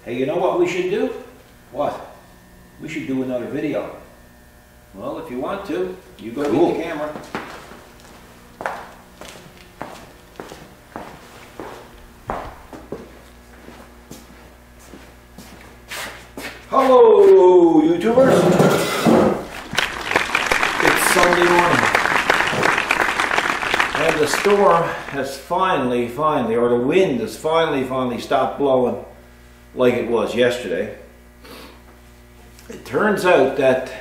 Hey, you know what we should do? What? We should do another video. Well, if you want to, you go get the camera. Hello, YouTubers. It's Sunday morning. And the storm has finally, or the wind has finally stopped blowing like it was yesterday. It turns out that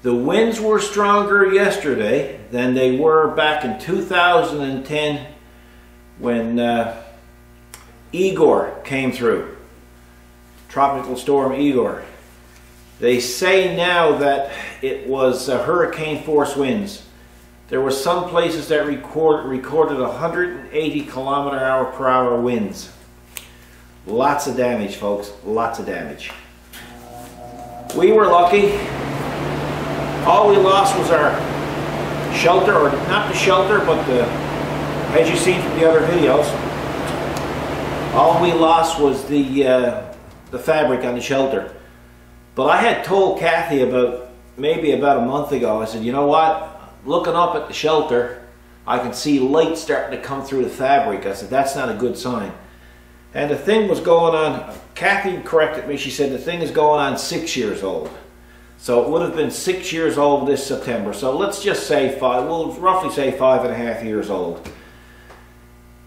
the winds were stronger yesterday than they were back in 2010 when Igor came through. Tropical storm Igor. They say now that it was hurricane force winds. There were some places that recorded 180 km/h winds. Lots of damage, folks. Lots of damage. We were lucky. All we lost was our shelter, or not the shelter, but the, as you've seen from the other videos, all we lost was the fabric on the shelter. But I had told Kathy maybe about a month ago, I said, you know what? Looking up at the shelter, I can see light starting to come through the fabric. I said, that's not a good sign. And the thing was going on, Kathy corrected me, she said the thing is going on 6 years old. So it would have been 6 years old this September. So let's just say we'll roughly say 5.5 years old.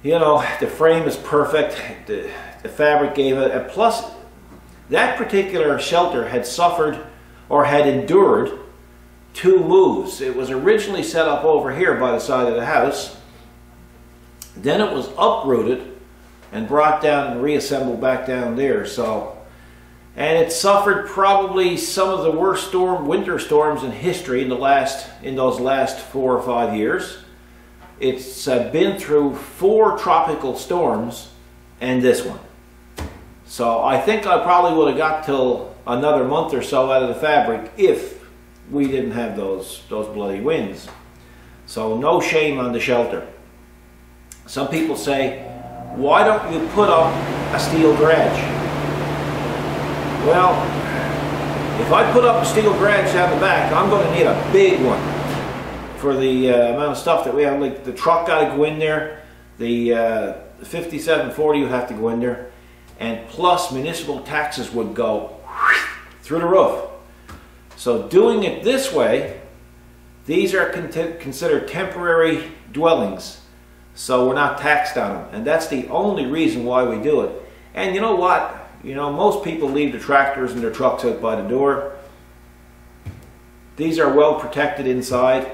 You know, the frame is perfect, the fabric gave it, and plus that particular shelter had suffered or had endured 2 moves. It was originally set up over here by the side of the house. Then it was uprooted and brought down and reassembled back down there. So, and it suffered probably some of the worst winter storms in history in those last 4 or 5 years. It's been through 4 tropical storms and this one. So I think I probably would have got till another month or so out of the fabric if we didn't have those bloody winds. So no shame on the shelter. Some people say, why don't you put up a steel garage? Well, if I put up a steel garage down the back, I'm going to need a big one for the amount of stuff that we have. Like the truck got to go in there, the 5740 would have to go in there, and plus municipal taxes would go through the roof. So doing it this way, these are considered temporary dwellings. So we're not taxed on them. And that's the only reason why we do it. And you know what? You know, most people leave their tractors and their trucks out by the door. These are well protected inside.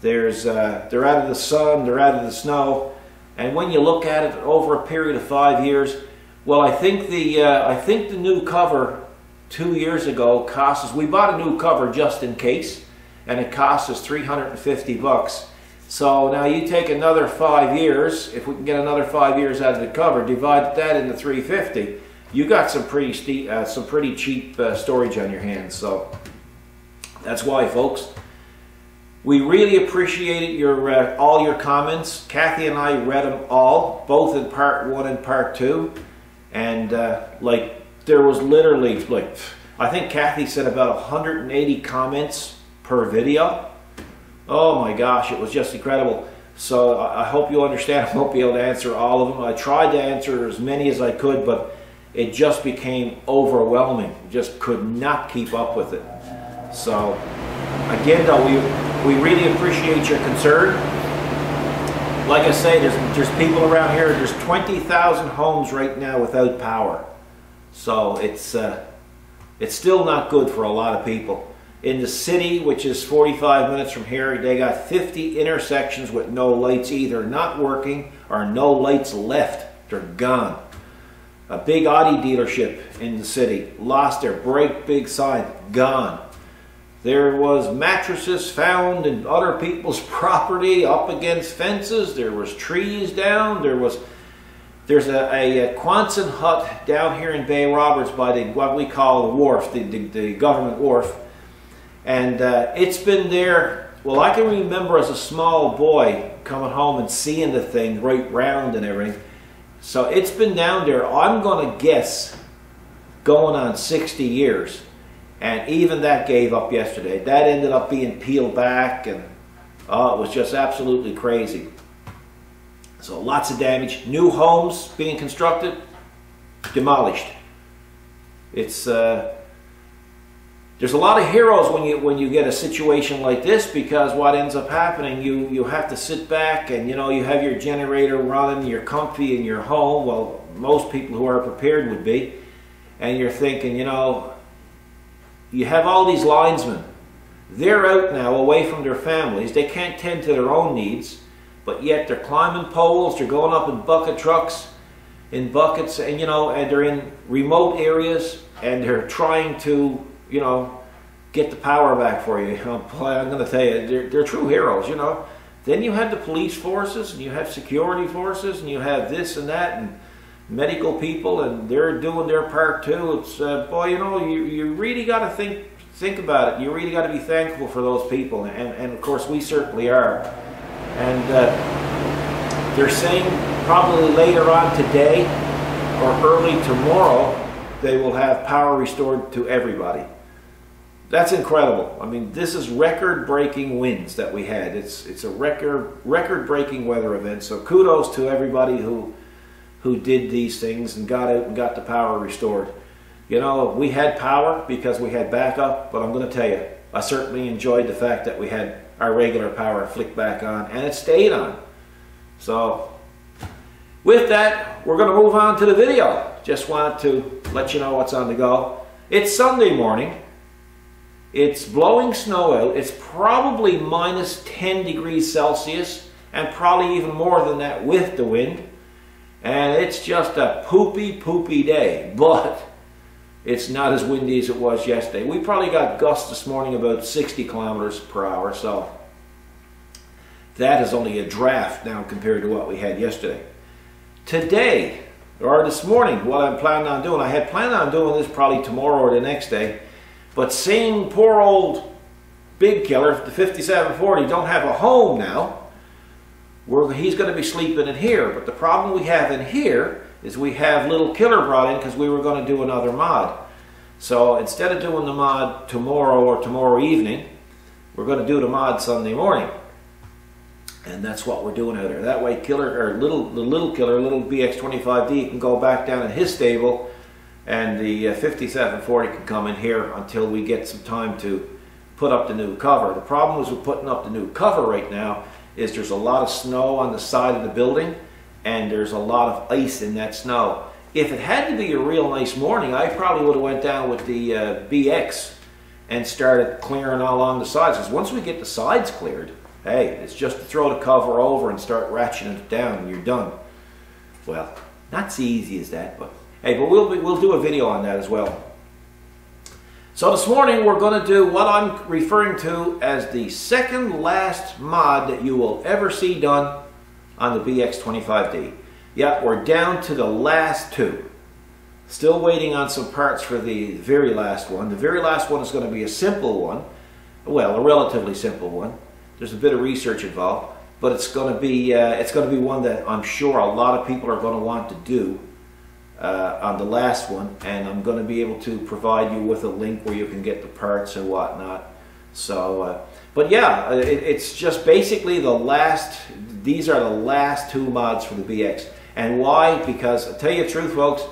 They're out of the sun, they're out of the snow. And when you look at it over a period of 5 years, well, I think the new cover 2 years ago cost us, we bought a new cover just in case, and it cost us $350. So now you take another 5 years, if we can get another 5 years out of the cover, divide that into $350, you got some pretty cheap storage on your hands. So that's why, folks. We really appreciated all your comments. Kathy and I read them all, both in part 1 and part 2. And like there was literally, like, I think Kathy said about 180 comments per video. Oh my gosh, it was just incredible. So I hope you understand. I won't be able to answer all of them. I tried to answer as many as I could, but it just became overwhelming. Just could not keep up with it. So again, though, we really appreciate your concern. Like I say, there's people around here. There's 20,000 homes right now without power. So it's still not good for a lot of people. In the city, which is 45 minutes from here, they got 50 intersections with no lights, either not working or no lights left. They're gone. A big Audi dealership in the city lost their break big sign, gone. There was mattresses found in other people's property up against fences. There was trees down. There's a Quonset hut down here in Bay Roberts by what we call the wharf, the government wharf. And it's been there, well, I can remember as a small boy coming home and seeing the thing right round and everything. So it's been down there, I'm going to guess, going on 60 years. And even that gave up yesterday. That ended up being peeled back, and it was just absolutely crazy. So lots of damage. New homes being constructed, demolished. It's there's a lot of heroes when you get a situation like this, because what ends up happening, you have to sit back and you have your generator running, you're comfy in your home. Well, most people who are prepared would be, and you're thinking, you have all these linesmen. They're out now away from their families. They can't tend to their own needs, but yet they're climbing poles, they're going up in bucket trucks, in buckets, and and they're in remote areas, and they're trying to, get the power back for you. Boy, I'm going to tell you, they're true heroes, Then you have the police forces, and you have security forces, and you have this and that, and medical people, and they're doing their part too. It's boy, you really got to think about it. You really got to be thankful for those people, and of course we certainly are. And they're saying probably later on today or early tomorrow they will have power restored to everybody. That's incredible. I mean, this is record-breaking winds that we had. It's a record-breaking weather event. So kudos to everybody who did these things and got out and got the power restored. We had power because we had backup, but I'm going to tell you, I certainly enjoyed the fact that we had our regular power flicked back on, and it stayed on. So, with that, we're going to move on to the video. Just wanted to let you know what's on the go. It's Sunday morning. It's blowing snow out. It's probably minus 10 degrees Celsius, and probably even more than that with the wind. And it's just a poopy day, but it's not as windy as it was yesterday. We probably got gusts this morning about 60 kilometers per hour, so that is only a draft now compared to what we had yesterday. Today, or this morning, what I'm planning on doing, I had planned on doing this probably tomorrow or the next day, but seeing poor old Big Killer, the 5740, don't have a home now, he's going to be sleeping in here. But the problem we have in here is we have Little Killer brought in because we were going to do another mod. So instead of doing the mod tomorrow or tomorrow evening, we're going to do the mod Sunday morning. And that's what we're doing out there. That way the little Killer, little BX25D, can go back down in his stable, and the 5740 can come in here until we get some time to put up the new cover. The problem is with putting up the new cover right now is there's a lot of snow on the side of the building, and there's a lot of ice in that snow. If it had to be a real nice morning, I probably would have went down with the BX and started clearing all along the sides. Because once we get the sides cleared, hey, it's just to throw the cover over and start ratcheting it down, and you're done. Well, not so easy as that, but hey, but we'll do a video on that as well. So this morning we're going to do what I'm referring to as the second last mod that you will ever see done on the BX25D. Yeah, we're down to the last two. Still waiting on some parts for the very last one. The very last one is going to be a simple one. Well, a relatively simple one. There's a bit of research involved, but it's going to be one that I'm sure a lot of people are going to want to do on the last one, and I'm going to be able to provide you with a link where you can get the parts and whatnot. So, but yeah, it's just basically the last. These are the last two mods for the BX, and why? Because I'll tell you the truth, folks.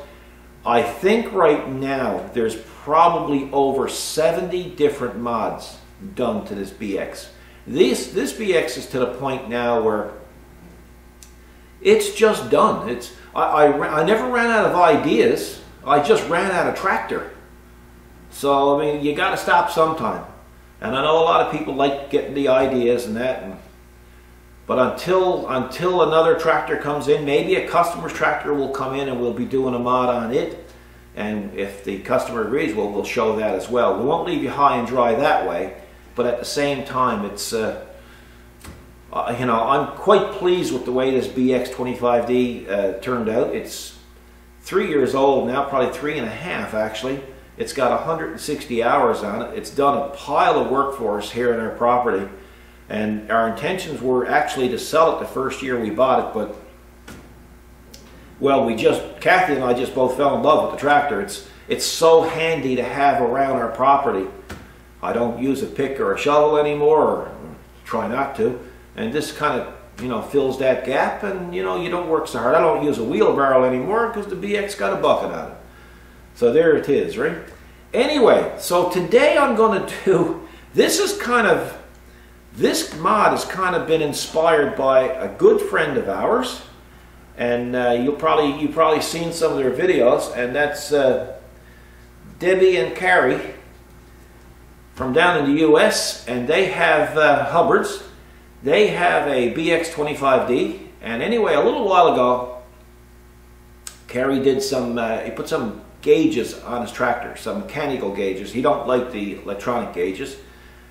I think right now there's probably over 70 different mods done to this BX. This BX is to the point now where it's just done. I never ran out of ideas. I just ran out of tractor. So I mean, you got to stop sometime. And I know a lot of people like getting the ideas and that. But until another tractor comes in, maybe a customer's tractor will come in and we'll be doing a mod on it. And if the customer agrees, we'll show that as well. We won't leave you high and dry that way. But at the same time, it's I'm quite pleased with the way this BX25D turned out. It's 3 years old now, probably 3.5 actually. It's got 160 hours on it. It's done a pile of work for us here in our property. And our intentions were actually to sell it the first year we bought it, but well, Kathy and I just both fell in love with the tractor. It's so handy to have around our property. I don't use a pick or a shovel anymore, or try not to. And this kind of, fills that gap, and you don't work so hard. I don't use a wheelbarrow anymore because the BX got a bucket on it. So there it is, right? Anyway, so today I'm going to do, this mod has kind of been inspired by a good friend of ours, and you've probably seen some of their videos, and that's Debbie and Carrie from down in the US, and they have Hubbards. They have a BX25D, and anyway, a little while ago, Carrie did he put some gauges on his tractor, some mechanical gauges. He don't like the electronic gauges,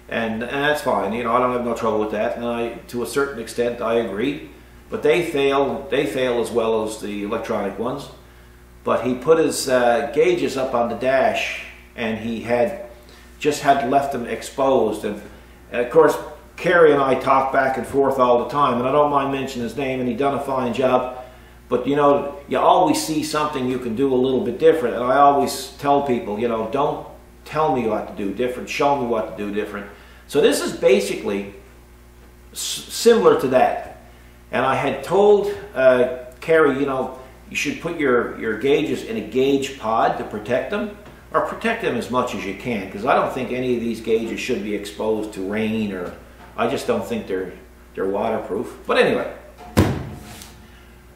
and that's fine. I don't have no trouble with that, and to a certain extent, I agree. But they fail as well as the electronic ones. But he put his gauges up on the dash, and he just had left them exposed, and of course, Kerry and I talk back and forth all the time, and I don't mind mentioning his name, and he done a fine job. But you always see something you can do a little bit different, and I always tell people, don't tell me what to do different, show me what to do different. So this is basically similar to that. And I had told Kerry, you should put your gauges in a gauge pod to protect them, or protect them as much as you can, because I don't think any of these gauges should be exposed to rain, or I just don't think they're waterproof. But anyway,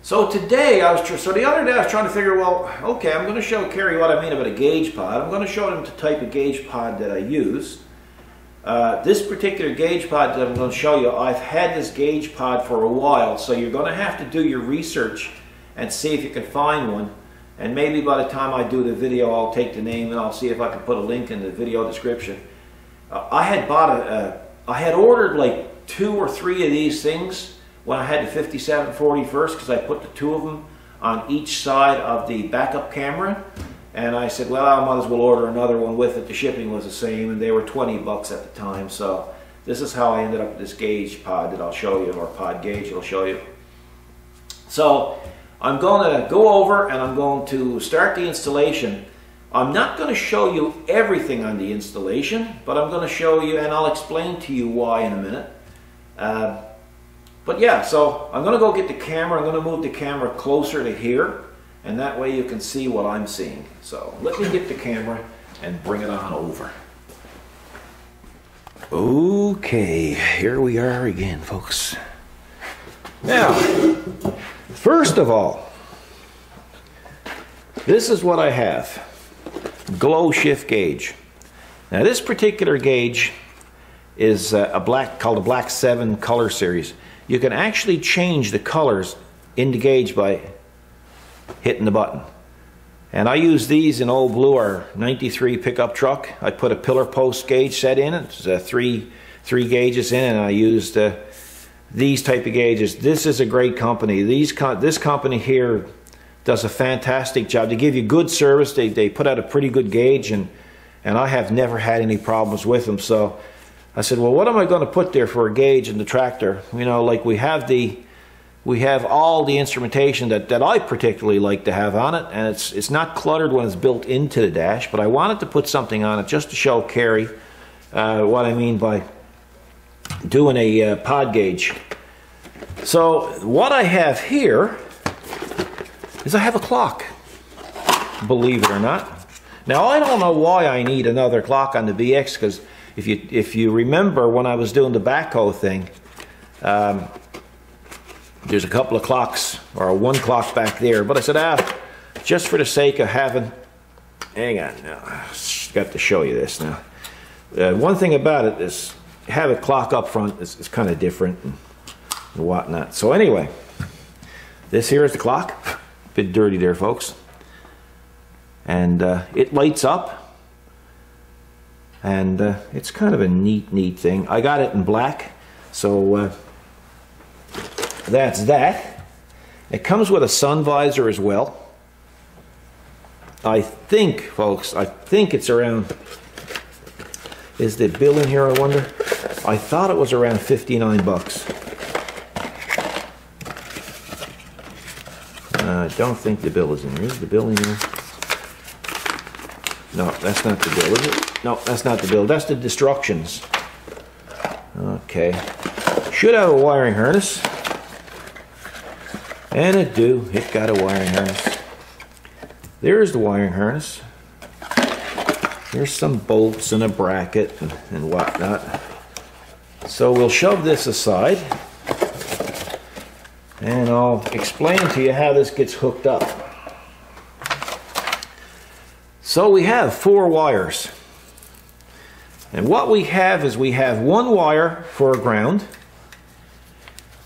so today so the other day I was trying to figure, well, okay, I'm going to show Kerry what I mean about a gauge pod. I'm going to show him the type of gauge pod that I use. This particular gauge pod that I'm going to show you, I've had this gauge pod for a while, so you're going to have to do your research and see if you can find one. And maybe by the time I do the video, I'll take the name and I'll see if I can put a link in the video description. I had ordered like 2 or 3 of these things when I had the 5740 first, because I put the 2 of them on each side of the backup camera, and I said, well, I might as well order another one with it. The shipping was the same, and they were 20 bucks at the time. So this is how I ended up with this gauge pod that I'll show you, or pod gauge that I'll show you. So I'm going to go over and I'm going to start the installation. I'm not going to show you everything on the installation, but I'm going to show you, and I'll explain to you why in a minute. But yeah, so I'm going to go get the camera. I'm going to move the camera closer to here, and that way you can see what I'm seeing. So let me get the camera and bring it on over. Okay, here we are again, folks. Now, first of all, this is what I have. Glow shift gauge. Now this particular gauge is called a Black 7 color series. You can actually change the colors in the gauge by hitting the button. And I use these in Old Blue, our 93 pickup truck. I put a pillar post gauge set in it. It's three gauges in, and I used these type of gauges. This is a great company. This company here does a fantastic job. They give you good service. They put out a pretty good gauge, and I have never had any problems with them. So I said, well, what am I going to put there for a gauge in the tractor? Like we have all the instrumentation that I particularly like to have on it, and it's not cluttered when it's built into the dash, but I wanted to put something on it just to show Kerry what I mean by doing a pod gauge. So what I have here is I have a clock, believe it or not. Now I don't know why I need another clock on the BX, because if you remember when I was doing the backhoe thing, there's a couple of clocks, or one clock back there, but I said, just for the sake of having, hang on, now, I've got to show you this now. One thing about it is, have a clock up front is kind of different and whatnot. So anyway, this here is the clock. Bit dirty there, folks. And it lights up, and it's kind of a neat thing. I got it in black, so that's that. It comes with a sun visor as well. I think, folks, it's around, is the bill in here, I wonder? I thought it was around 59 bucks. don't think the bill is in here. Is the bill in here? No, that's not the bill, is it? No, that's not the bill. That's the instructions. Okay. Should have a wiring harness. And it do. It got a wiring harness. There's the wiring harness. There's some bolts and a bracket and whatnot. So we'll shove this aside. And I'll explain to you how this gets hooked up. So we have 4 wires. And what we have is we have 1 wire for a ground.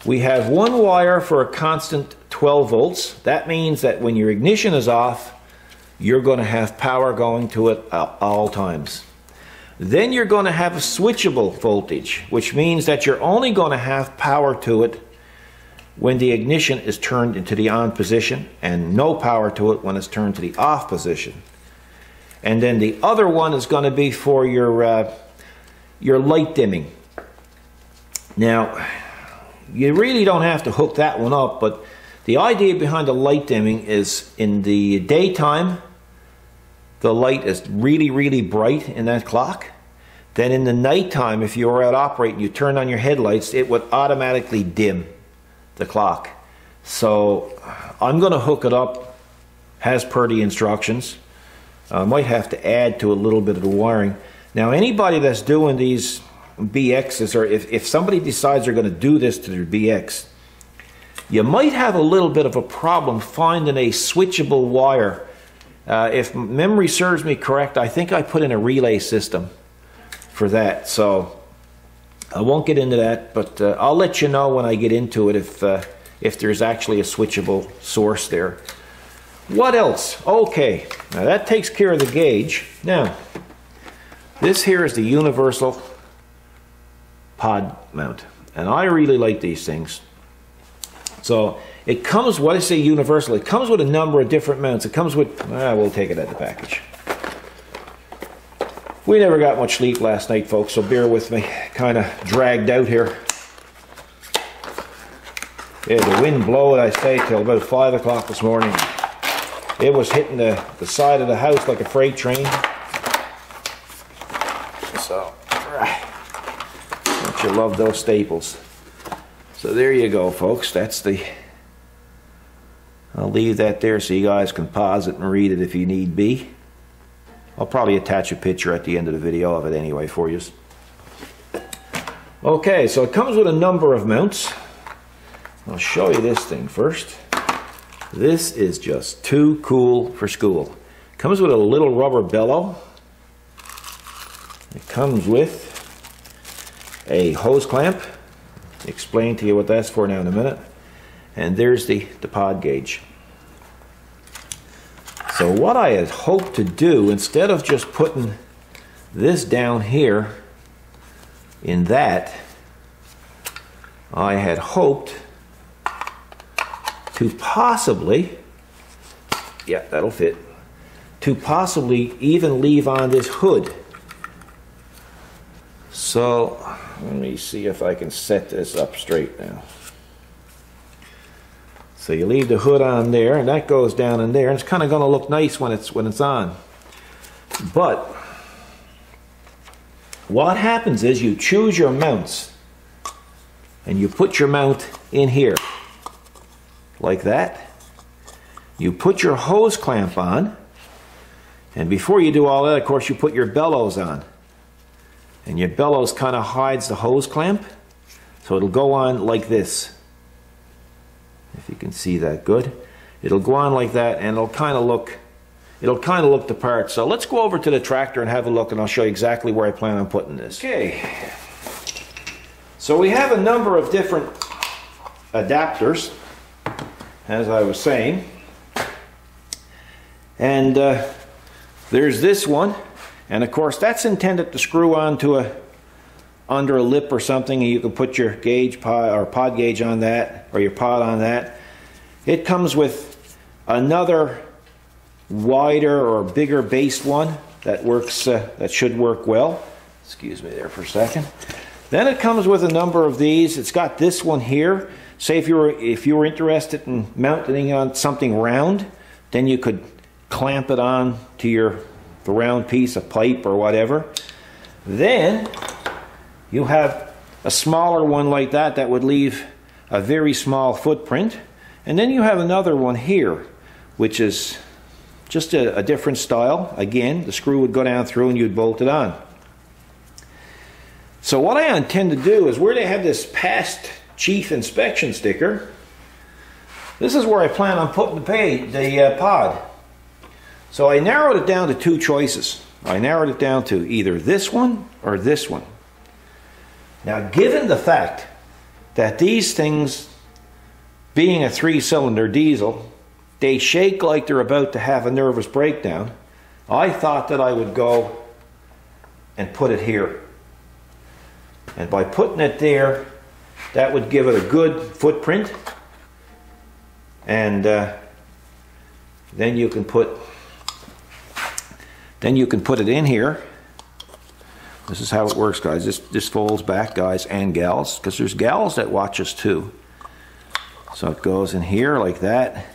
We have 1 wire for a constant 12 volts. That means that when your ignition is off, you're going to have power going to it at all times. Then you're going to have a switchable voltage, which means that you're only going to have power to it when the ignition is turned into the on position, and no power to it when it's turned to the off position. And then the other one is going to be for your light dimming. Now, you really don't have to hook that one up, but the idea behind the light dimming is in the daytime, the light is really, really bright in that clock. Then in the nighttime, if you were out operating, you turn on your headlights, it would automatically dim the clock. So I'm going to hook it up as per the instructions. I might have to add to a little bit of the wiring. Now anybody that's doing these BXs, or if somebody decides they're going to do this to their BX, you might have a little bit of a problem finding a switchable wire. If memory serves me correct, I think I put in a relay system for that. So I won't get into that, but I'll let you know when I get into it if there's actually a switchable source there. What else? Okay, now that takes care of the gauge. Now, this here is the universal pod mount, and I really like these things. So it comes, what I say universal, it comes with a number of different mounts. It comes with, we'll take it out of the package. We never got much sleep last night, folks, so bear with me. Kind of dragged out here. Yeah, the wind blowed, I say, till about 5 o'clock this morning. It was hitting the side of the house like a freight train. So, don't you love those staples? So there you go, folks. That's the... I'll leave that there so you guys can pause it and read it if you need be. I'll probably attach a picture at the end of the video of it anyway for you. Okay, so it comes with a number of mounts. I'll show you this thing first. This is just too cool for school. It comes with a little rubber bellow. It comes with a hose clamp. I'll explain to you what that's for now in a minute. And there's the pod gauge. So what I had hoped to do, instead of just putting this down here in that, I had hoped to possibly, yeah, that'll fit, to possibly even leave on this hood. So let me see if I can set this up straight now. So you leave the hood on there, and that goes down in there, and it's kind of going to look nice when it's on. But what happens is you choose your mounts, and you put your mount in here, like that. You put your hose clamp on, and before you do all that, of course, you put your bellows on. And your bellows kind of hides the hose clamp, so it'll go on like this. If you can see that good. It'll go on like that, and it'll kind of look the part. So let's go over to the tractor and have a look, and I'll show you exactly where I plan on putting this. Okay. So we have a number of different adapters, as I was saying. And there's this one, and of course that's intended to screw onto under a lip or something, and you can put your gauge pod gauge on that, or your pod on that. It comes with another wider or bigger base one that works, that should work well. Excuse me there for a second. Then it comes with a number of these. It's got this one here. say if you were interested in mounting on something round, then you could clamp it on to the round piece of pipe or whatever. Then you have a smaller one like that that would leave a very small footprint. And then you have another one here, which is just a different style. Again, the screw would go down through and you'd bolt it on. So what I intend to do is, where they have this past chief inspection sticker, this is where I plan on putting the pod. So I narrowed it down to two choices. I narrowed it down to either this one or this one. Now, given the fact that these things, being a 3-cylinder diesel, they shake like they're about to have a nervous breakdown, I thought that I would go and put it here. And by putting it there, that would give it a good footprint. And then you can put it in here. This is how it works, guys. This folds back, guys and gals, because there's gals that watch us too. So it goes in here like that,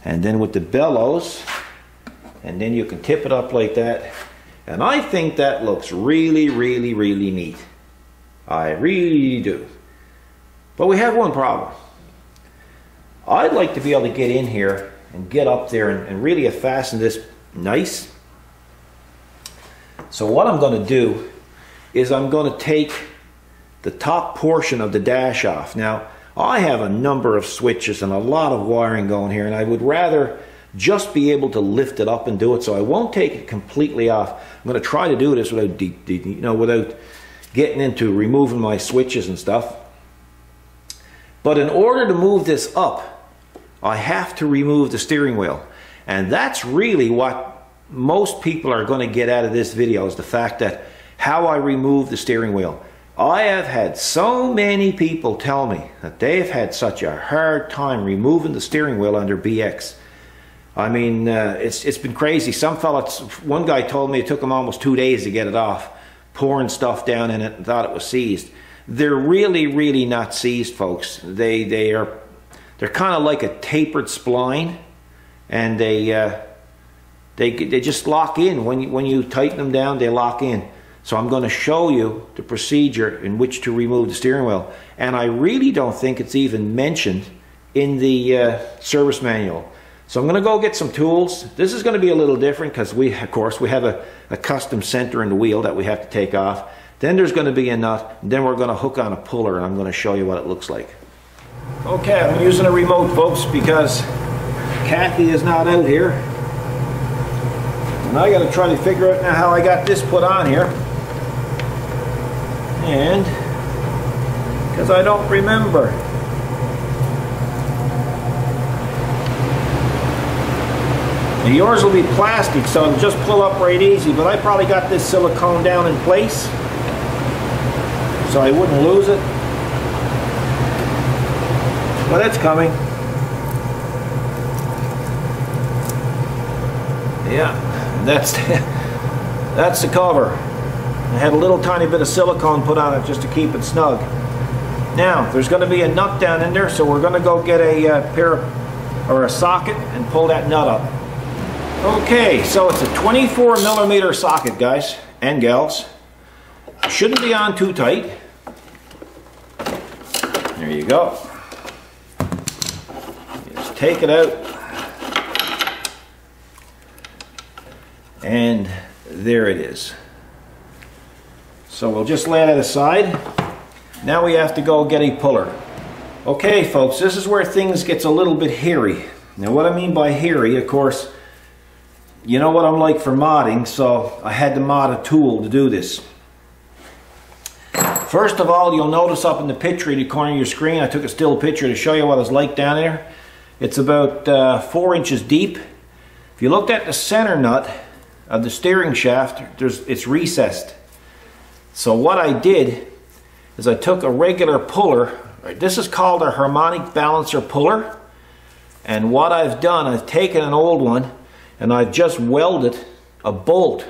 and then with the bellows, and then you can tip it up like that. And I think that looks really, really, really neat. I really do. But we have one problem. I'd like to be able to get in here and get up there and really fasten this nice. So what I'm going to do is I'm going to take the top portion of the dash off. Now, I have a number of switches and a lot of wiring going here, and I would rather just be able to lift it up and do it, so I won't take it completely off. I'm going to try to do this without getting into removing my switches and stuff. But in order to move this up, I have to remove the steering wheel. And that's really what most people are going to get out of this video, is the fact that how I remove the steering wheel. I have had so many people tell me that they've had such a hard time removing the steering wheel under BX. I mean, it's been crazy. One guy told me it took him almost 2 days to get it off, pouring stuff down in it and thought it was seized. They're really, really not seized, folks. They're kind of like a tapered spline, and they just lock in. When you tighten them down, they lock in. So I'm going to show you the procedure in which to remove the steering wheel. And I really don't think it's even mentioned in the service manual. So I'm going to go get some tools. This is going to be a little different because of course we have a custom center in the wheel that we have to take off. Then there's going to be a nut. Then we're going to hook on a puller, and I'm going to show you what it looks like. Okay, I'm using a remote, folks, because Kathy is not out here. And I got to try to figure out now how I got this put on here. And because I don't remember. Now yours will be plastic, so it'll just pull up right easy, but I probably got this silicone down in place so I wouldn't lose it. But it's coming. Yeah, that's the cover. I had a little tiny bit of silicone put on it just to keep it snug. Now, there's going to be a nut down in there, so we're going to go get a socket and pull that nut up. Okay, so it's a 24mm socket, guys and gals. Shouldn't be on too tight. There you go. Just take it out. And there it is. So we'll just lay that aside. Now we have to go get a puller. Okay, folks, this is where things gets a little bit hairy. Now what I mean by hairy, of course, you know what I'm like for modding, so I had to mod a tool to do this. First of all, you'll notice up in the picture in the corner of your screen, I took a still picture to show you what it's like down there. It's about 4 inches deep. If you looked at the center nut of the steering shaft, it's recessed. So what I did is I took a regular puller. This is called a harmonic balancer puller. And what I've done, I've taken an old one and I've just welded a bolt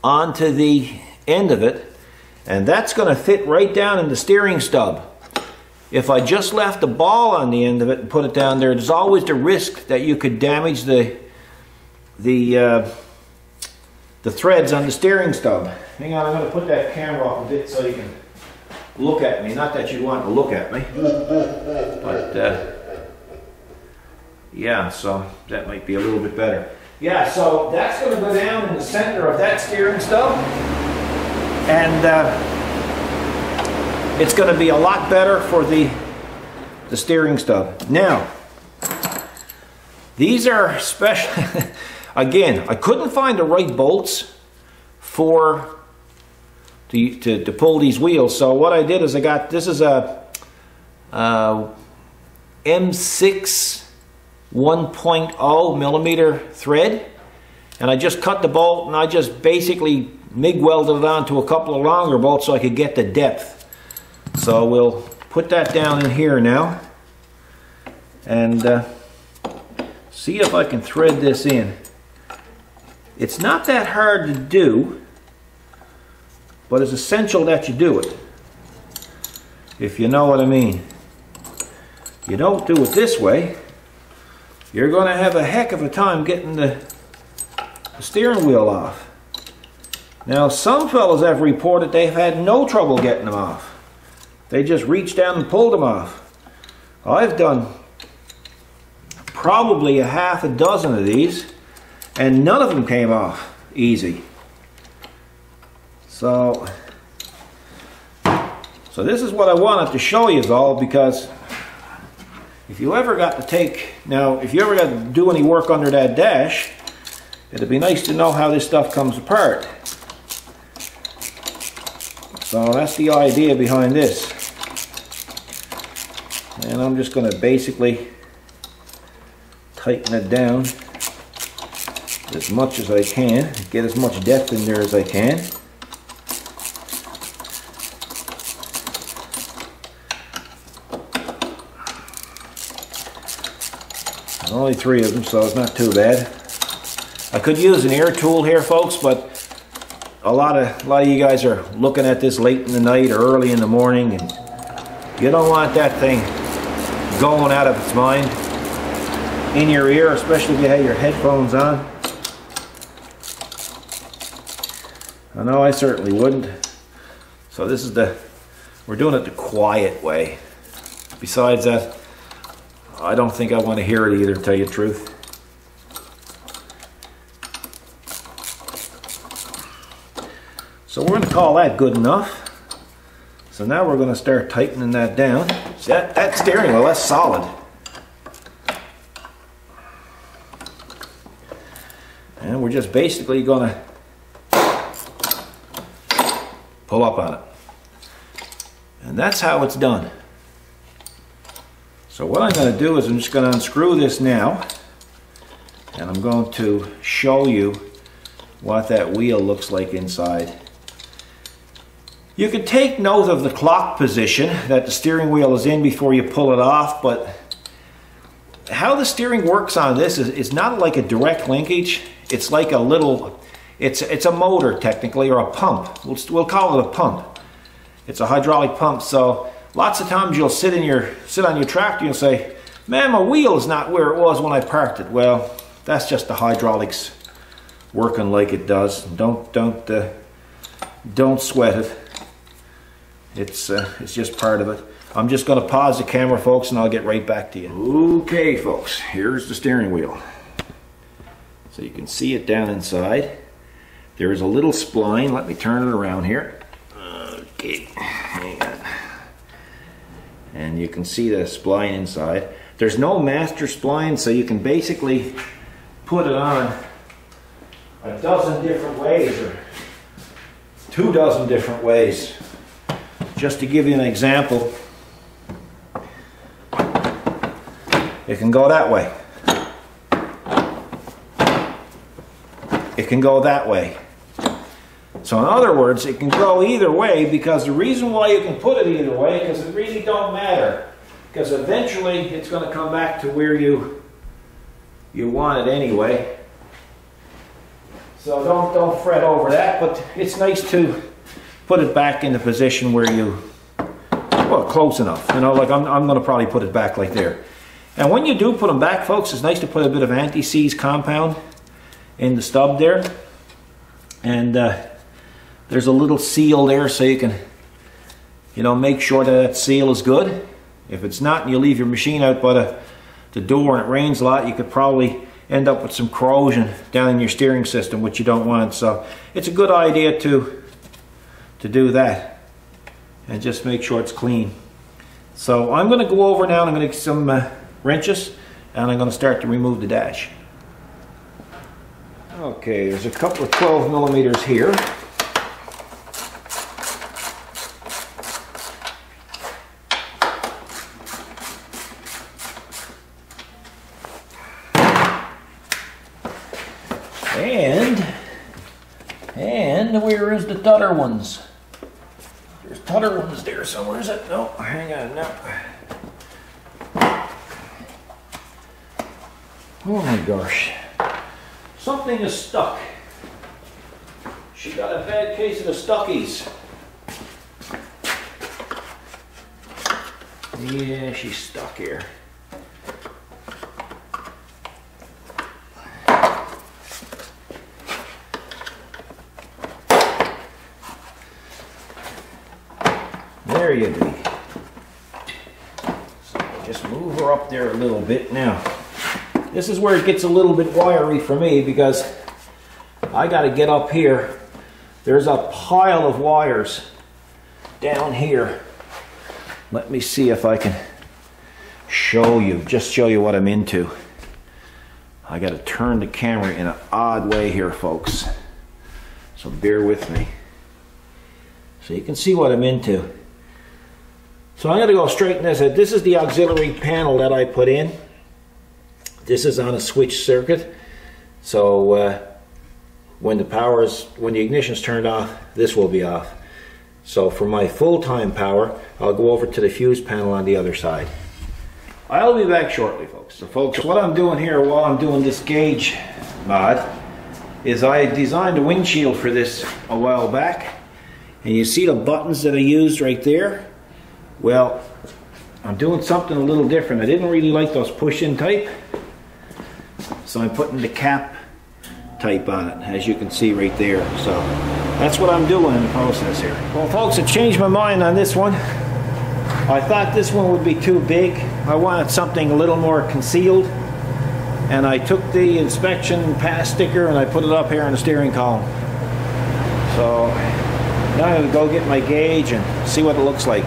onto the end of it. And that's going to fit right down in the steering stub. if I just left the ball on the end of it and put it down there, there's always the risk that you could damage the threads on the steering stub. Hang on, I'm going to put that camera off a bit so you can look at me. Not that you want to look at me, but yeah, so that might be a little bit better. Yeah, so that's going to go down in the center of that steering stub, and it's going to be a lot better for the steering stub. Now, these are special. Again, I couldn't find the right bolts for to pull these wheels. So what I did is I got, this is a M6 1.0 millimeter thread, and I just cut the bolt and I just basically MIG welded it onto a couple of longer bolts so I could get the depth. So we'll put that down in here now and see if I can thread this in. It's not that hard to do, but it's essential that you do it, if you know what I mean. You don't do it this way, you're going to have a heck of a time getting the steering wheel off. Now, some fellas have reported they've had no trouble getting them off. They just reached down and pulled them off. I've done probably a half a dozen of these, and none of them came off easy. So this is what I wanted to show you all, because if you ever got to if you ever got to do any work under that dash, it'd be nice to know how this stuff comes apart. So that's the idea behind this. And I'm just going to basically tighten it down as much as I can, get as much depth in there as I can. Only 3 of them, so it's not too bad. I could use an air tool here, folks, but a lot of you guys are looking at this late in the night or early in the morning, and you don't want that thing going out of its mind in your ear, especially if you have your headphones on. I know I certainly wouldn't. So this is we're doing it the quiet way. Besides that, I don't think I want to hear it either, to tell you the truth. So we're going to call that good enough. So now we're going to start tightening that down. See, that steering wheel, that's solid. And we're just basically going to pull up on it. And that's how it's done. So what I'm going to do is I'm just going to unscrew this now, and I'm going to show you what that wheel looks like inside. You can take note of the clock position that the steering wheel is in before you pull it off, but how the steering works on this is not like a direct linkage. It's like a little, it's a motor technically, or a pump. We'll call it a pump. It's a hydraulic pump. So lots of times you'll sit on your tractor and you'll say, man, my wheel is not where it was when I parked it. Well, that's just the hydraulics working like it does. Don't sweat it. It's just part of it. I'm just going to pause the camera, folks, and I'll get right back to you. Okay, folks, here's the steering wheel. So you can see it down inside. There is a little spline. Let me turn it around here. Okay, hang on. And you can see the spline inside. There's no master spline, so you can basically put it on a dozen different ways, or 24 different ways. Just to give you an example, it can go that way. It can go that way. So in other words, it can go either way, because the reason why you can put it either way, because it really don't matter. Because eventually it's going to come back to where you want it anyway. So don't fret over that, but it's nice to put it back in the position where you, well, close enough. You know, like I'm going to probably put it back like there. And when you do put them back, folks, it's nice to put a bit of anti-seize compound in the stub there. And there's a little seal there so you can, you know, make sure that seal is good. If it's not and you leave your machine out by the door and it rains a lot, you could probably end up with some corrosion down in your steering system, which you don't want. So it's a good idea to do that and just make sure it's clean. So I'm going to go over now and I'm going to get some wrenches and I'm going to start to remove the dash. Okay, there's a couple of 12 millimeters here. And where is the t'other ones? There's t'other ones there somewhere, is it? No, hang on now. Oh my gosh. Something is stuck. She got a bad case of the stuckies. Yeah, she's stuck here. There you be. So just move her up there a little bit. Now, this is where it gets a little bit wiry for me because I got to get up here. There's a pile of wires down here. Let me see if I can show you, just show you what I'm into. I got to turn the camera in an odd way here, folks. So bear with me. So you can see what I'm into. So I'm going to go straighten this out. This is the auxiliary panel that I put in. This is on a switch circuit. So when the ignition's turned off, this will be off. So for my full-time power, I'll go over to the fuse panel on the other side. I'll be back shortly, folks. So folks, what I'm doing here while I'm doing this gauge mod is I designed a windshield for this a while back. And you see the buttons that I used right there? Well, I'm doing something a little different. I didn't really like those push-in type, so I'm putting the cap type on it, as you can see right there. So that's what I'm doing in the process here. Well, folks, I changed my mind on this one. I thought this one would be too big. I wanted something a little more concealed, and I took the inspection pass sticker and I put it up here on the steering column. So now I'm going to go get my gauge and see what it looks like.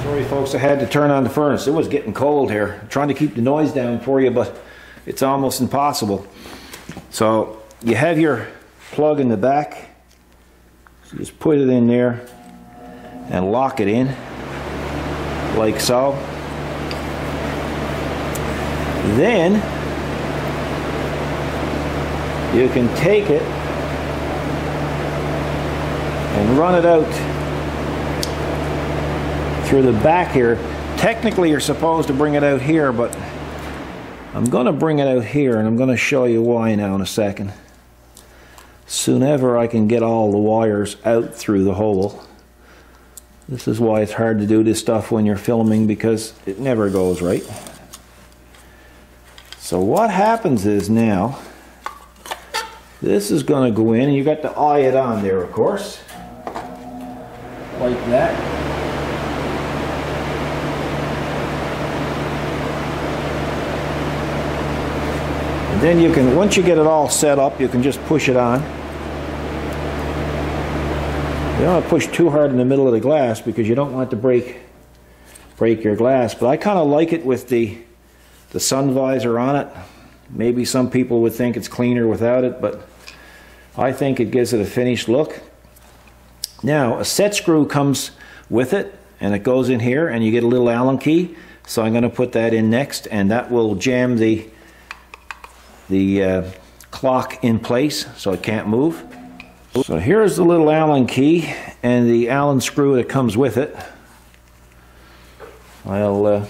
Sorry folks, I had to turn on the furnace. It was getting cold here. I'm trying to keep the noise down for you, but it's almost impossible. So you have your plug in the back. So just put it in there and lock it in like so. Then you can take it and run it out through the back here. Technically you're supposed to bring it out here, but I'm going to bring it out here, and I'm going to show you why now in a second. Soonever I can get all the wires out through the hole. This is why it's hard to do this stuff when you're filming, because it never goes right. So what happens is now, this is going to go in, and you got to eye it on there, of course, like that. Then you can, once you get it all set up, you can just push it on. You don't want to push too hard in the middle of the glass because you don't want to break your glass. But I kind of like it with the sun visor on it. Maybe some people would think it's cleaner without it, but I think it gives it a finished look. Now, a set screw comes with it, and it goes in here, and you get a little Allen key. So I'm going to put that in next, and that will jam the clock in place so it can't move. So here's the little Allen key and the Allen screw that comes with it. A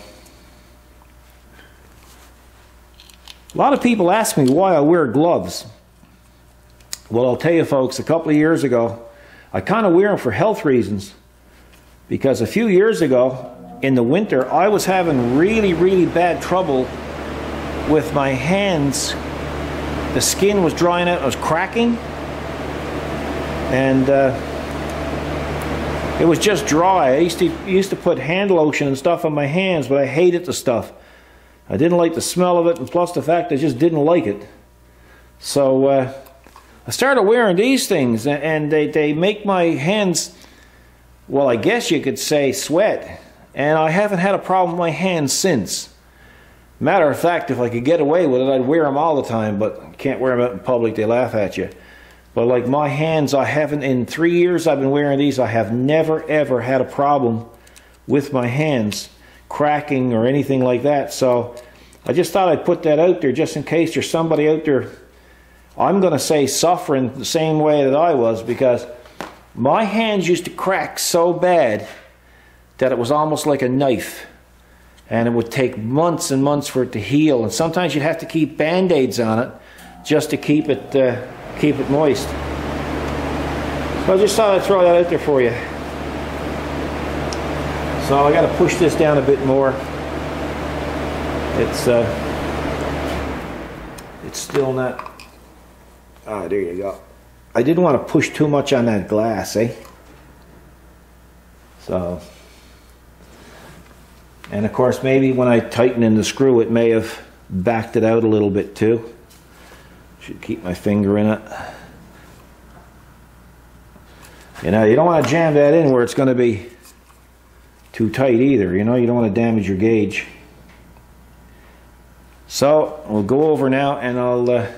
lot of people ask me why I wear gloves. Well, I'll tell you folks, a couple of years ago I kind of wear them for health reasons, because a few years ago in the winter, I was having really bad trouble with my hands. The skin was drying out, it was cracking, and it was just dry. I used to put hand lotion and stuff on my hands, but I hated the stuff. I didn't like the smell of it, and plus the fact I just didn't like it. So I started wearing these things, and they make my hands, well, I guess you could say, sweat. And I haven't had a problem with my hands since. Matter of fact, if I could get away with it, I'd wear them all the time, but you can't wear them out in public, they laugh at you. But like my hands, I haven't, in 3 years I've been wearing these, I have never ever had a problem with my hands cracking or anything like that. So I just thought I'd put that out there just in case there's somebody out there, I'm going to say, suffering the same way that I was, because my hands used to crack so bad that it was almost like a knife. And it would take months and months for it to heal. And sometimes you'd have to keep Band-Aids on it just to keep it moist. So I just thought I'd throw that out there for you. So I got to push this down a bit more. It's still not. Ah, there you go. I didn't want to push too much on that glass, eh? So. And of course, maybe when I tighten in the screw, it may have backed it out a little bit too. Should keep my finger in it. You know, you don't want to jam that in where it's going to be too tight either. You know, you don't want to damage your gauge. So we'll go over now, and I'll.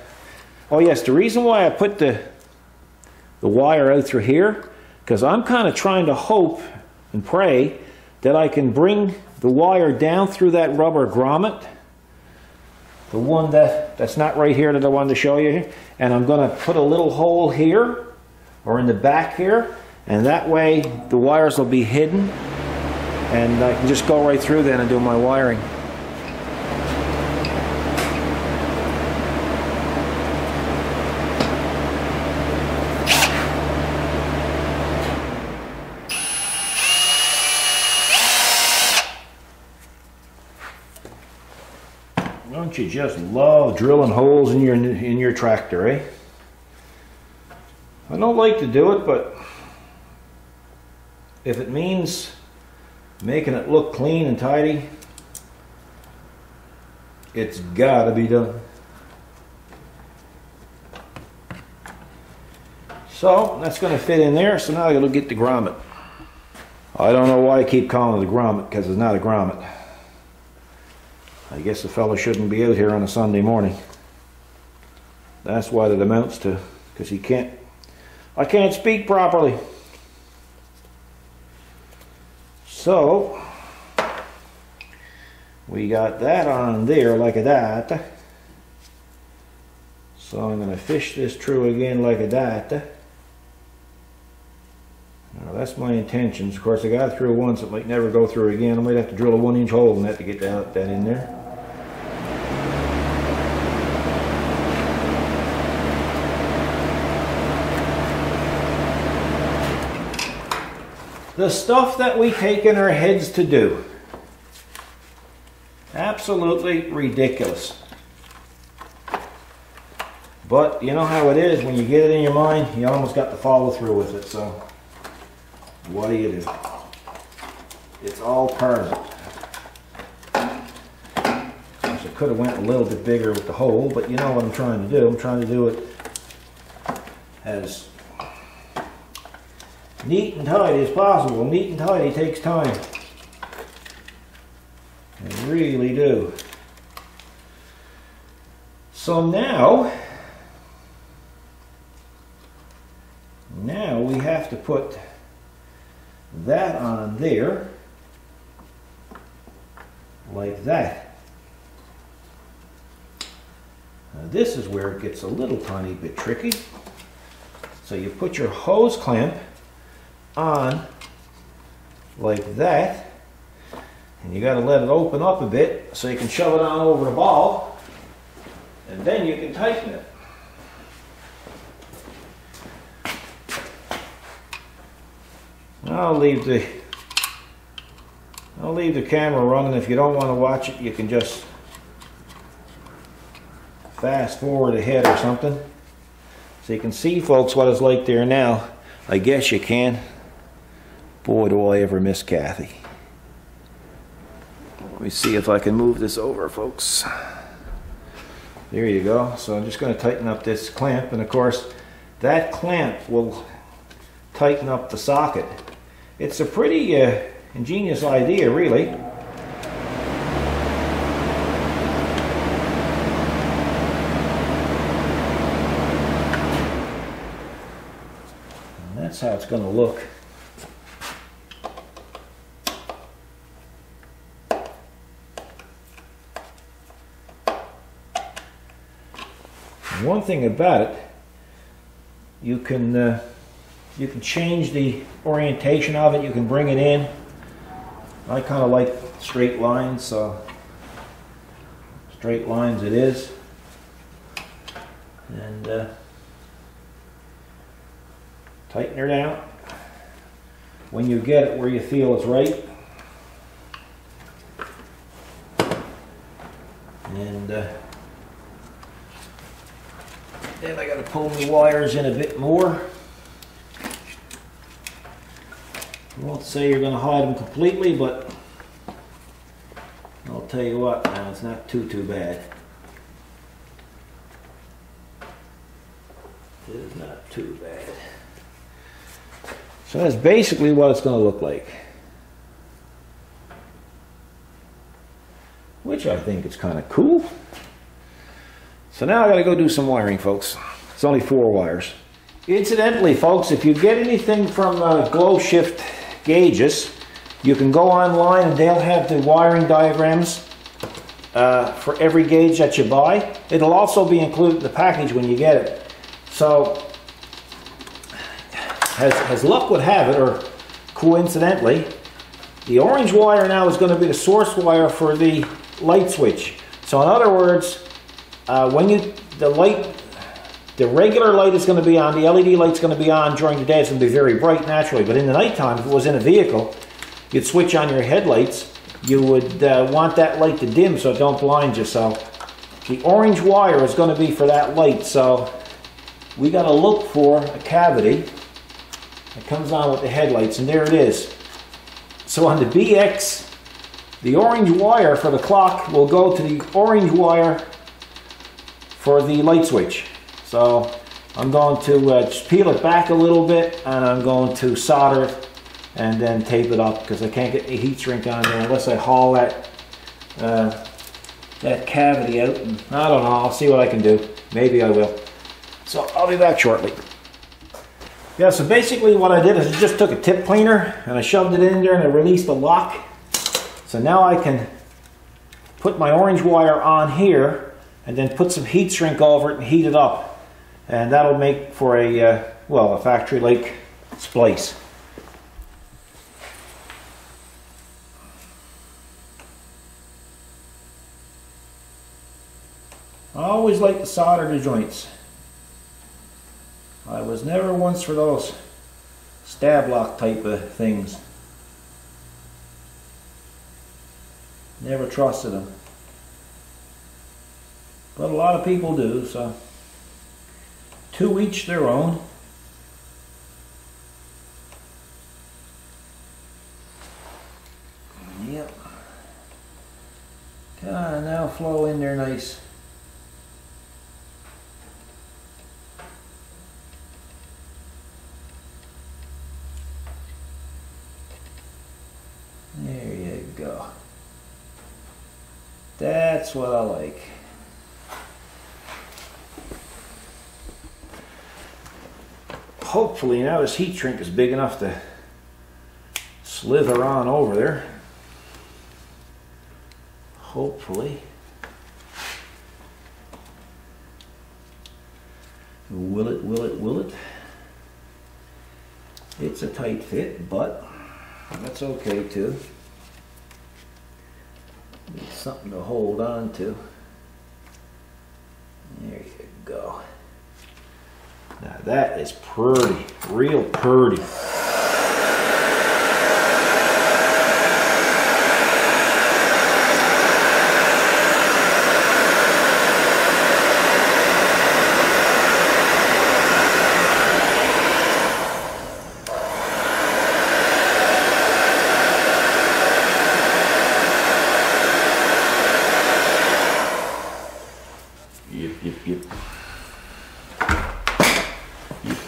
Oh yes, the reason why I put the wire out through here, because I'm kind of trying to hope and pray that I can bring the wire down through that rubber grommet, the one that's not right here that I wanted to show you here, and I'm going to put a little hole here or in the back here, and that way the wires will be hidden and I can just go right through then and do my wiring. Don't you just love drilling holes in your tractor, eh? I don't like to do it, but if it means making it look clean and tidy, it's gotta be done. So that's going to fit in there. So now I gotta get the grommet. I don't know why I keep calling it a grommet, because it's not a grommet. I guess the fellow shouldn't be out here on a Sunday morning. That's what it amounts to, because I can't speak properly. So we got that on there like that. So I'm going to fish this through again like that. Now that's my intentions. Of course, I got it through once, it might never go through again. I might have to drill a 1-inch hole in that to get that in there. The stuff that we take in our heads to do. Absolutely ridiculous. But you know how it is, when you get it in your mind, you almost got to follow through with it. So what do you do? It's all part of it. I could have went a little bit bigger with the hole, but you know what I'm trying to do. I'm trying to do it as neat and tidy as possible. Neat and tidy takes time. I really do. So now we have to put that on there like that. Now this is where it gets a little tiny bit tricky. So you put your hose clamp on like that, and you got to let it open up a bit so you can shove it on over the ball, and then you can tighten it. I'll leave I'll leave the camera running. If you don't want to watch it, you can just fast forward ahead or something. So you can see, folks, what it's like there now. I guess you can. Boy, do I ever miss Kathy. Let me see if I can move this over, folks. There you go. So I'm just going to tighten up this clamp, and of course that clamp will tighten up the socket. It's a pretty ingenious idea, really. And that's how it's going to look. One thing about it, you can change the orientation of it. You can bring it in. I kind of like straight lines, so straight lines it is. And tighten her down when you get it where you feel it's right. And then I got to pull the wires in a bit more. I won't say you're going to hide them completely, but I'll tell you what, now it's not too bad. It is not too bad. So that's basically what it's going to look like. Which I think is kind of cool. So now I got to go do some wiring, folks. It's only 4 wires. Incidentally, folks, if you get anything from Glow Shift Gauges, you can go online and they'll have the wiring diagrams for every gauge that you buy. It'll also be included in the package when you get it. So, as luck would have it, or coincidentally, the orange wire now is going to be the source wire for the light switch. So in other words, when the regular light is going to be on, the LED light's going to be on during the day. It's going to be very bright naturally, but in the nighttime, if it was in a vehicle, you'd switch on your headlights. You would want that light to dim so it don't blind you. So the orange wire is going to be for that light. So we got to look for a cavity that comes on with the headlights, and there it is. So on the BX, the orange wire for the clock will go to the orange wire for the light switch. So I'm going to just peel it back a little bit, and I'm going to solder it and then tape it up, because I can't get a heat shrink on there unless I haul that that cavity out. And I don't know, I'll see what I can do. Maybe I will. So I'll be back shortly. Yeah, so basically what I did is I just took a tip cleaner and I shoved it in there and I released the lock. So now I can put my orange wire on here and then put some heat shrink over it and heat it up. And that'll make for a, well, a factory-like splice. I always like to solder the joints. I was never once for those stab lock type of things. Never trusted them. But a lot of people do, so to each their own. Yep. Come on, now flow in there nice. There you go. That's what I like. Hopefully now this heat shrink is big enough to slither on over there. Hopefully. Will it, will it, will it? It's a tight fit, but that's okay too. Need something to hold on to. There you go. Now that is pretty, real pretty.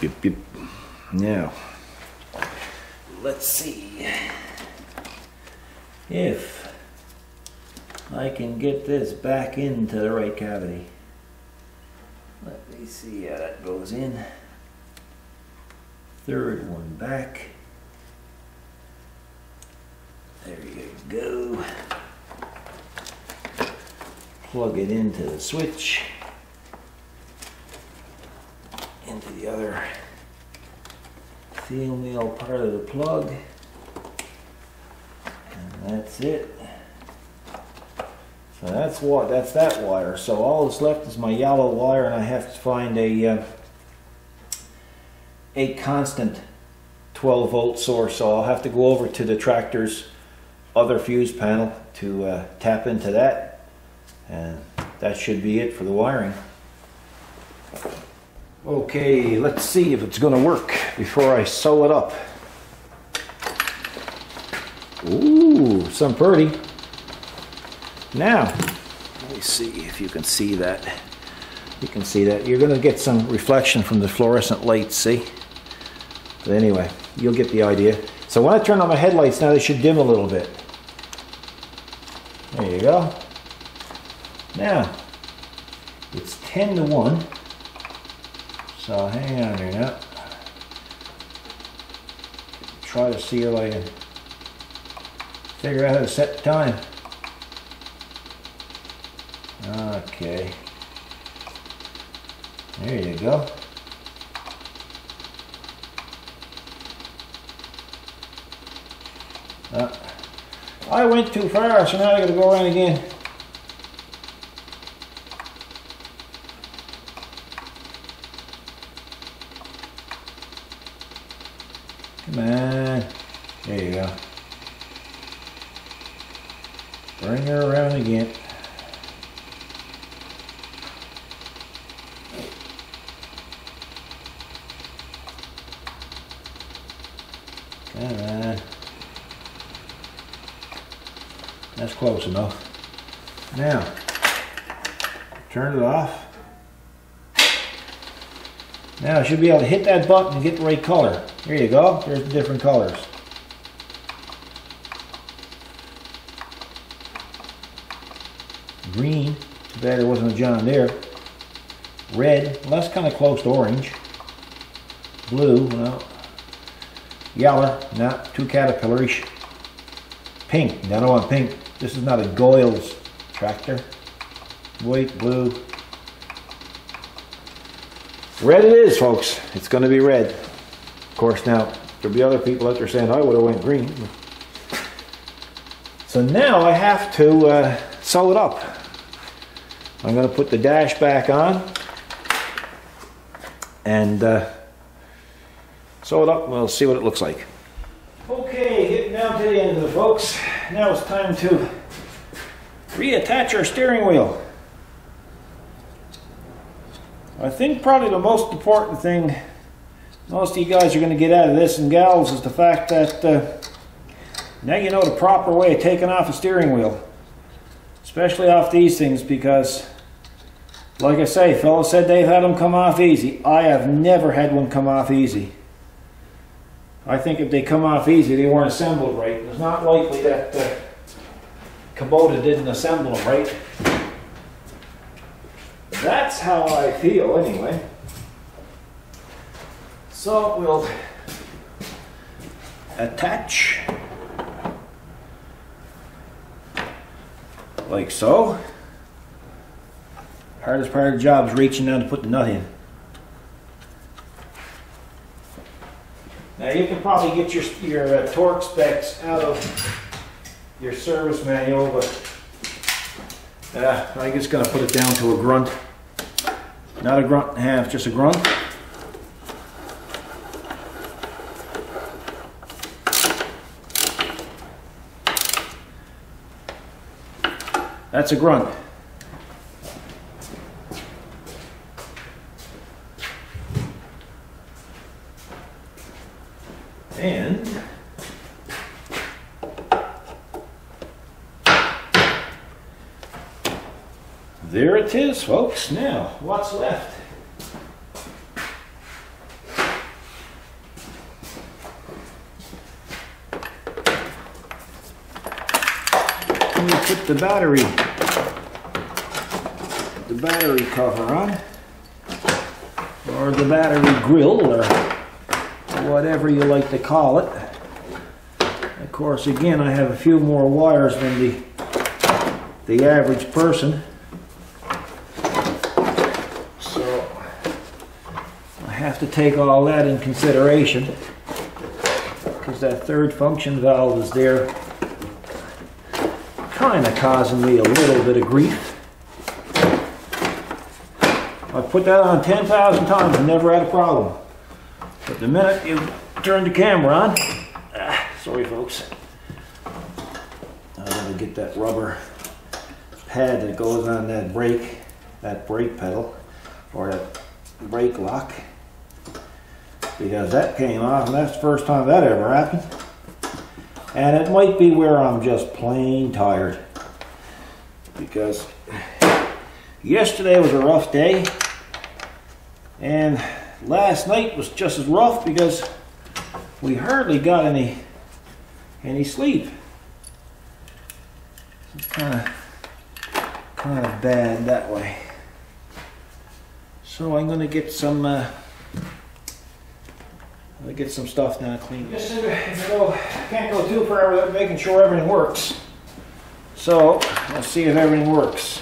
Yep, yep. Now, let's see if I can get this back into the right cavity. Let me see how that goes in. Third one back. There you go. Plug it into the switch. Into the other steel meal part of the plug. And that's it. So that's what, that's that wire. So all that's left is my yellow wire, and I have to find a constant 12 volt source. So I'll have to go over to the tractor's other fuse panel to tap into that, and that should be it for the wiring. Okay, let's see if it's going to work before I sew it up. Ooh, some pretty. Now, let me see if you can see that. You can see that. You're going to get some reflection from the fluorescent lights, see? But anyway, you'll get the idea. So when I turn on my headlights now, they should dim a little bit. There you go. Now, it's 10 to 1. So hang on here now. Try to see if I can figure out how to set the time. Okay. There you go. I went too far, so now I gotta go around again. Come on. There you go. Bring her around again. Come on. That's close enough. Now, turn it off. Now I should be able to hit that button and get the right color. There you go. There's the different colors. Green. Too bad there wasn't a John there. Red. Well, that's kind of close to orange. Blue. Well. Yellow. No, too caterpillarish. Pink. I don't want pink. This is not a Goyle's tractor. White, blue. Red it is, folks. It's going to be red. Of course, now, there'll be other people out there saying, I would have went green. So now I have to sew it up. I'm going to put the dash back on and sew it up, and we'll see what it looks like. Okay, getting down to the end of it, folks. Now it's time to reattach our steering wheel. I think probably the most important thing most of you guys are going to get out of this, and gals, is the fact that now you know the proper way of taking off a steering wheel. Especially off these things, because like I say, fellas said they've had them come off easy. I have never had one come off easy. I think if they come off easy, they weren't assembled right. It's not likely that Kubota didn't assemble them right. That's how I feel anyway. So we'll attach like so. Hardest part of the job is reaching down to put the nut in. Now you can probably get your torque specs out of your service manual, but I'm just going to put it down to a grunt. Not a grunt and a half, just a grunt. That's a grunt. And there it is, folks. Now, what's left? put the battery cover on, or the battery grill, or whatever you like to call it. Of course, again, I have a few more wires than the average person, so I have to take all that in consideration, because that third function valve is there, kind of causing me a little bit of grief. I've put that on 10,000 times and never had a problem. But the minute you turn the camera on, sorry folks, I gotta get that rubber pad that goes on that brake pedal, or that brake lock, because that came off, and that's the first time that ever happened. And it might be where I'm just plain tired, because yesterday was a rough day, and last night was just as rough because we hardly got any sleep. It's kind of bad that way. So I'm going to get some stuff now cleaned. Just can't go too far without making sure everything works. So let's see if everything works.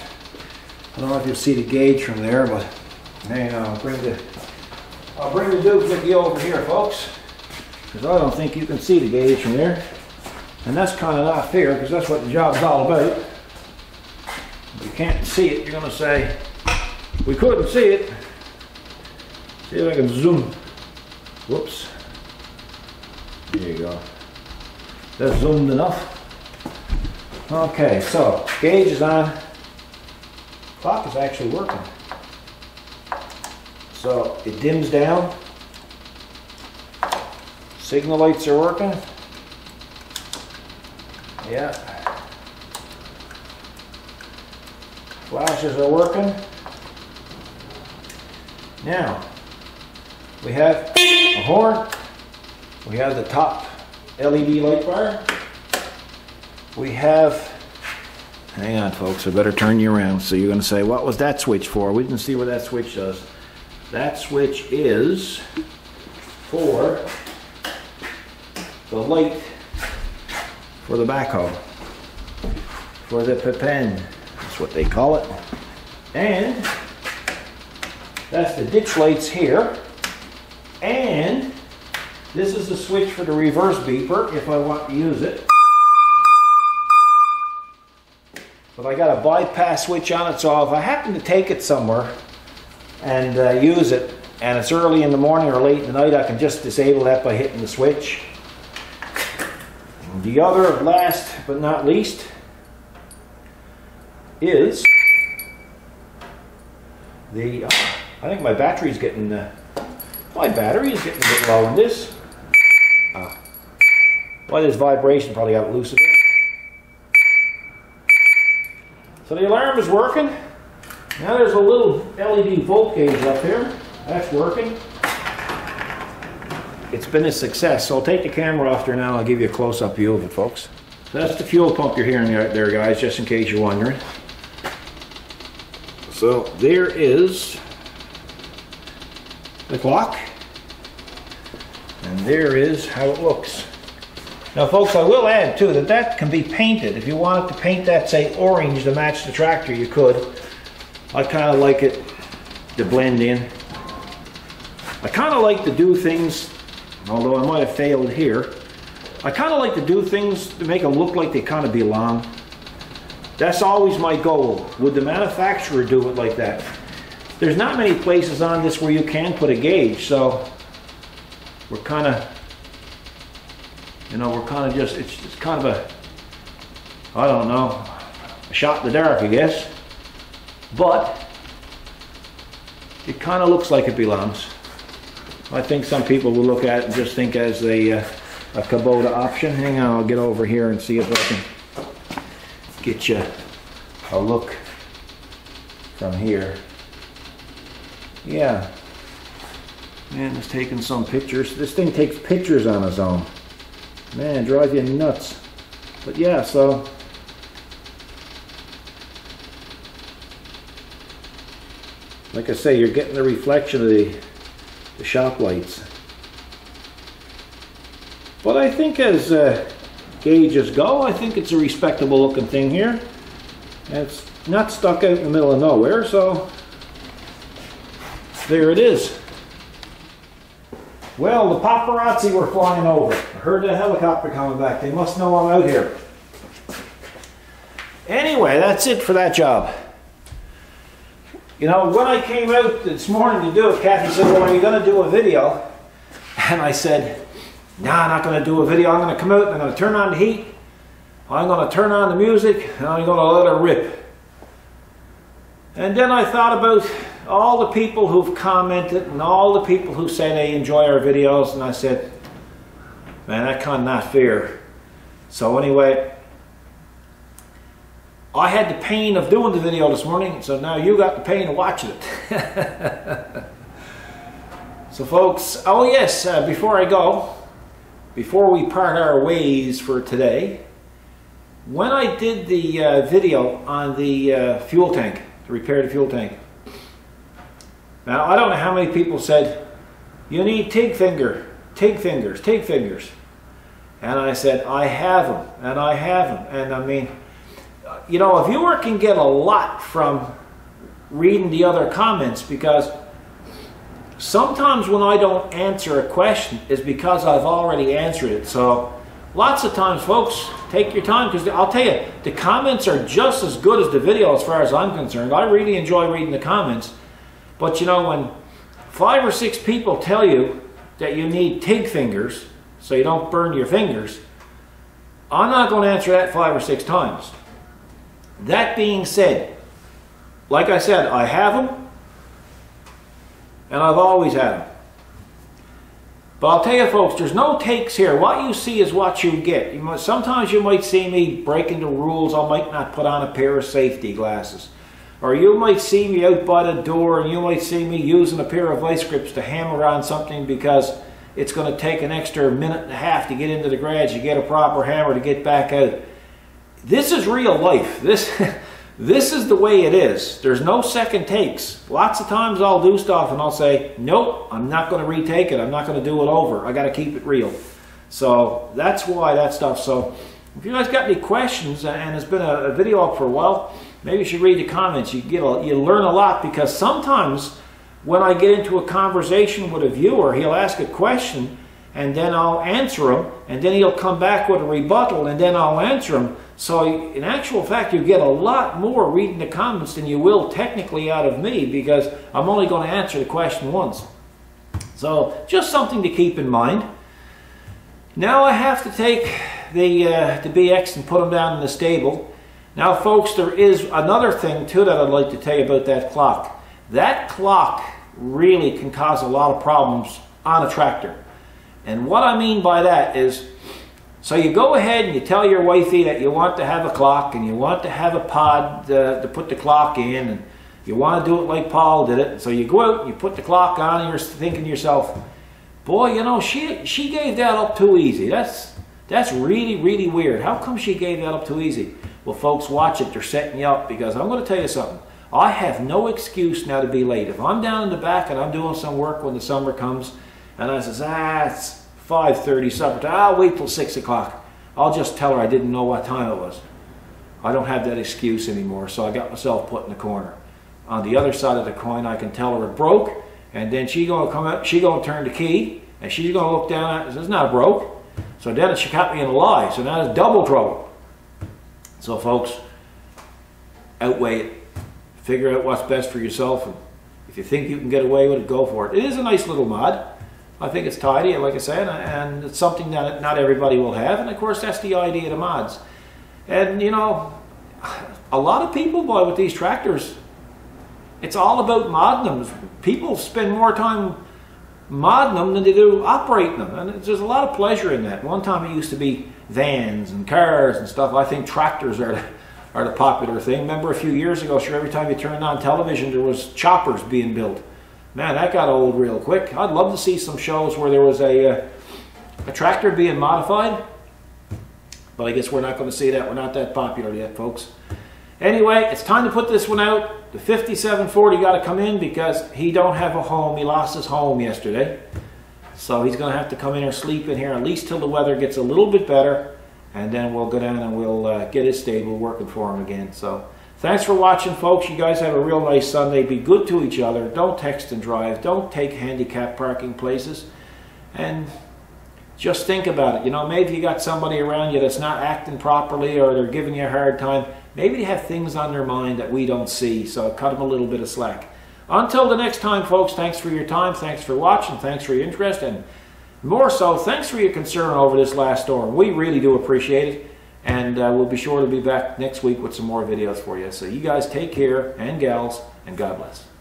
I don't know if you'll see the gauge from there, but hang on, I'll bring the doohickey over here, folks, because I don't think you can see the gauge from there, and that's kind of not fair, because that's what the job's all about. If you can't see it, you're going to say, we couldn't see it. See if I can zoom. Whoops. There you go. That's zoomed enough. Okay, so gauge is on. Clock is actually working. So it dims down. Signal lights are working. Yeah. Flashes are working. Now, we have a horn. We have the top LED light bar. We have, hang on folks, I better turn you around. So you're going to say, what was that switch for? We didn't see what that switch does. That switch is for the light for the backhoe, for the pepin, that's what they call it. And that's the ditch lights here. And this is the switch for the reverse beeper if I want to use it. But I got a bypass switch on it, so if I happen to take it somewhere and use it, and it's early in the morning or late in the night, I can just disable that by hitting the switch. The other, last but not least, is the, I think my battery's getting, my battery is getting a bit low in this. Well, this vibration probably got it loose a bit. So the alarm is working. Now there's a little LED volt gauge up here. That's working. It's been a success. So I'll take the camera off there now and I'll give you a close-up view of it, folks. So that's the fuel pump you're hearing right there, guys, just in case you're wondering. So there is the clock. And there is how it looks. Now folks, I will add too that that can be painted. If you wanted to paint that, say, orange to match the tractor, you could. I kind of like it to blend in. I kind of like to do things, although I might have failed here, I kind of like to do things to make them look like they kind of belong. That's always my goal. Would the manufacturer do it like that? There's not many places on this where you can put a gauge, so we're kind of, you know, we're kind of just, it's kind of a, I don't know, a shot in the dark, I guess. But it kind of looks like it belongs. I think some people will look at it and just think as a Kubota option. Hang on, I'll get over here and see if I can get you a look from here. Yeah. Man, it's taking some pictures. This thing takes pictures on its own. Man, it drives you nuts. But yeah, so Like I say, you're getting the reflection of the shop lights. But I think as gauges go, I think it's a respectable looking thing here. And it's not stuck out in the middle of nowhere, so there it is. Well, the paparazzi were flying over. I heard the helicopter coming back. They must know I'm out here. Anyway, that's it for that job. You know, when I came out this morning to do it, Kathy said, well, are you going to do a video? And I said, no, I'm not going to do a video. I'm going to come out and I'm going to turn on the heat. I'm going to turn on the music and I'm going to let it rip. And then I thought about all the people who've commented and all the people who say they enjoy our videos, and I said, man, that kind of not fair. So anyway, I had the pain of doing the video this morning, so now you got the pain of watching it. So folks, oh yes, before I go, before we part our ways for today, when I did the video on the fuel tank, to repair the fuel tank, now I don't know how many people said, you need TIG fingers. And I said, I have them, and I have them. And I mean, you know, a viewer can get a lot from reading the other comments, because sometimes when I don't answer a question is because I've already answered it. So lots of times, folks, take your time, because I'll tell you, the comments are just as good as the video as far as I'm concerned. I really enjoy reading the comments. But you know, when 5 or 6 people tell you that you need TIG fingers so you don't burn your fingers, I'm not going to answer that 5 or 6 times. That being said, like I said, I have them, and I've always had them. But I'll tell you folks, there's no takes here. What you see is what you get. Sometimes you might see me breaking the rules. I might not put on a pair of safety glasses. Or you might see me out by the door, and you might see me using a pair of vice grips to hammer on something because it's going to take an extra minute and a half to get into the garage to get a proper hammer to get back out. This is real life. This is the way it is. There's no second takes. Lots of times I'll do stuff and I'll say, nope, I'm not going to retake it. I'm not going to do it over. I got to keep it real. So that's why that stuff. So if you guys got any questions, and it's been a video up for a while, maybe you should read the comments. You learn a lot, because sometimes when I get into a conversation with a viewer, he'll ask a question and then I'll answer him, and then he'll come back with a rebuttal and then I'll answer him. So in actual fact, you get a lot more reading the comments than you will technically out of me, because I'm only going to answer the question once. So just something to keep in mind. Now I have to take the BX and put them down in the stable. Now folks, there is another thing too that I'd like to tell you about that clock. That clock really can cause a lot of problems on a tractor. And what I mean by that is, so you go ahead and you tell your wifey that you want to have a clock and you want to have a pod to put the clock in, and you want to do it like Paul did it. And so you go out and you put the clock on and you're thinking to yourself, boy, you know, she gave that up too easy. That's really, really weird. How come she gave that up too easy? Well, folks, watch it. They're setting you up, because I'm going to tell you something. I have no excuse now to be late. If I'm down in the back and I'm doing some work when the summer comes, and I says, it's 5:30 supper time, I'll wait till 6 o'clock. I'll just tell her I didn't know what time it was. I don't have that excuse anymore, so I got myself put in the corner. On the other side of the coin, I can tell her it broke, and then she's going to come out, she's going to turn the key, and she's going to look down at it and say, it's not broke. So then she caught me in a lie, so now it's double trouble. So folks, outweigh it. Figure out what's best for yourself, and if you think you can get away with it, go for it. It is a nice little mod. I think it's tidy, like I said, and it's something that not everybody will have, and of course that's the idea of the mods. And you know, a lot of people, boy, with these tractors, it's all about modding them. People spend more time modding them than they do operating them, and there's a lot of pleasure in that. One time it used to be vans and cars and stuff. I think tractors are the popular thing. Remember a few years ago, sure, every time you turned on television there was choppers being built. Man, that got old real quick. I'd love to see some shows where there was a tractor being modified, but I guess we're not going to see that. We're not that popular yet, folks. Anyway, it's time to put this one out. The 5740 got to come in because he don't have a home. He lost his home yesterday. So he's going to have to come in or sleep in here at least till the weather gets a little bit better. And then we'll go down and we'll get his stable working for him again. So thanks for watching, folks. You guys have a real nice Sunday. Be good to each other. Don't text and drive. Don't take handicap parking places. And just think about it. You know, maybe you got somebody around you that's not acting properly or they're giving you a hard time. Maybe they have things on their mind that we don't see, so cut them a little bit of slack. Until the next time, folks, thanks for your time, thanks for watching, thanks for your interest, and more so, thanks for your concern over this last storm. We really do appreciate it, and we'll be sure to be back next week with some more videos for you. So you guys take care, and gals, and God bless.